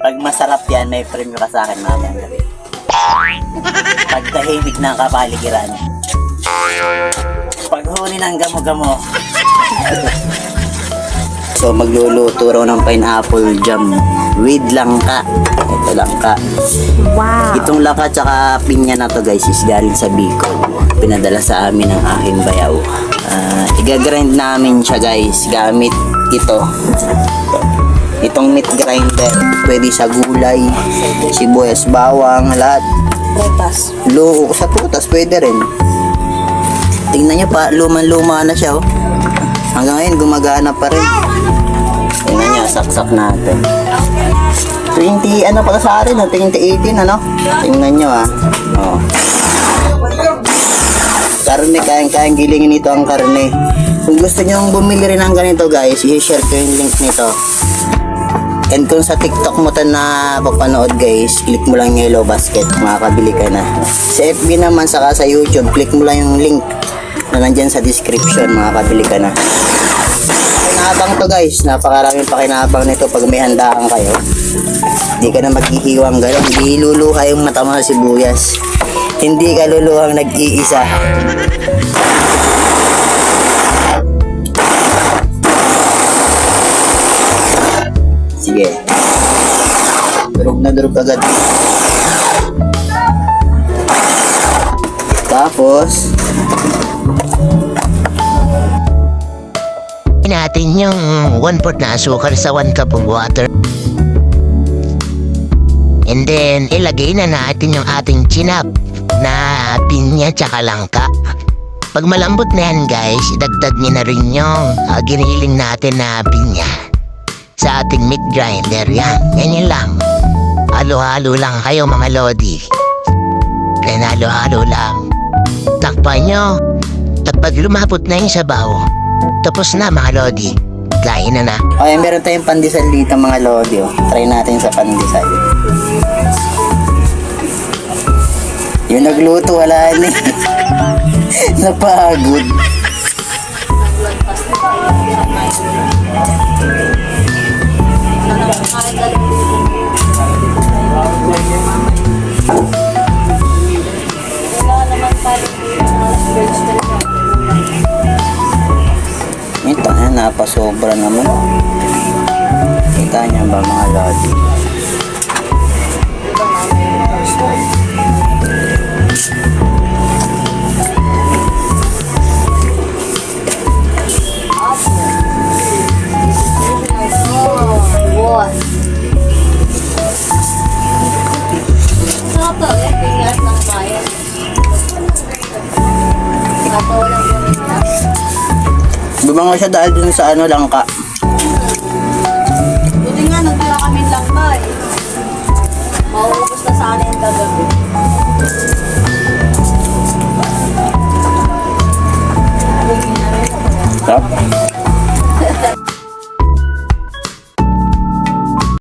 Pag masarap yan, may premyo ka sa akin mamayang gabi. Pag tahimik ng kapaligiran. Pag huni ng gamo-gamo. So magluluto raw ng pineapple jam with langka. Ito langka. Wow. Itong langka tsaka pinya na to guys is galing sa Bicol. Pinadala sa amin ng aking bayaw. Igagrind namin siya guys gamit ito. Itong meat grinder. Pwede sa gulay, sibuyas, bawang, lahat. Prutas. Sa prutas pwede rin. Tingnan nyo pa, luman-luma na siya oh. Hanggang ngayon gumagana pa rin. Tingnan nyo, saksak natin. 20, ano pa sa akin, 2018, ano? Tingnan nyo ah. Oh. Karne, kayang gilingin nito ang karne. Kung gusto nyo bumili rin ng ganito guys, i-share ko yung link nito. And kung sa TikTok mo to na papanood guys, click mo lang yung yellow basket, makakabili ka na. Sa FB naman, saka sa YouTube, click mo lang yung link na nandyan sa description, makakabili ka na. Pakinabang to guys, napakaraming pakinabang nito pag may handaan kayo. Hindi ka na maghihiwang gano'n, hindi luluha yung mata mo sa sibuyas. Hindi ka luluhang nag-iisa. Sige. Durog na durog agad. Tapos natin yung 1/4 na asukal sa 1 cup of water. And then, ilagay na natin yung ating chinap na pinya tsaka langka. Pag malambot na yan guys, idagdag nyo na rin yung giniling natin na pinya sa ating meat grinder. Yan lang. Halo-halo lang kayo mga lodi. Then halo-halo lang. Takpan nyo. At pag lumapot na yung sabaw, tapos na mga lodi. Kain na na. Okay, meron tayong pandesal dito mga lodi. Oh. Try natin sa pandesal. Yung nagluto, wala na eh. Napagod. Ito na, napasobra naman. Kita niya ba mga lodi? Bumango siya dahil dun sa ano langka.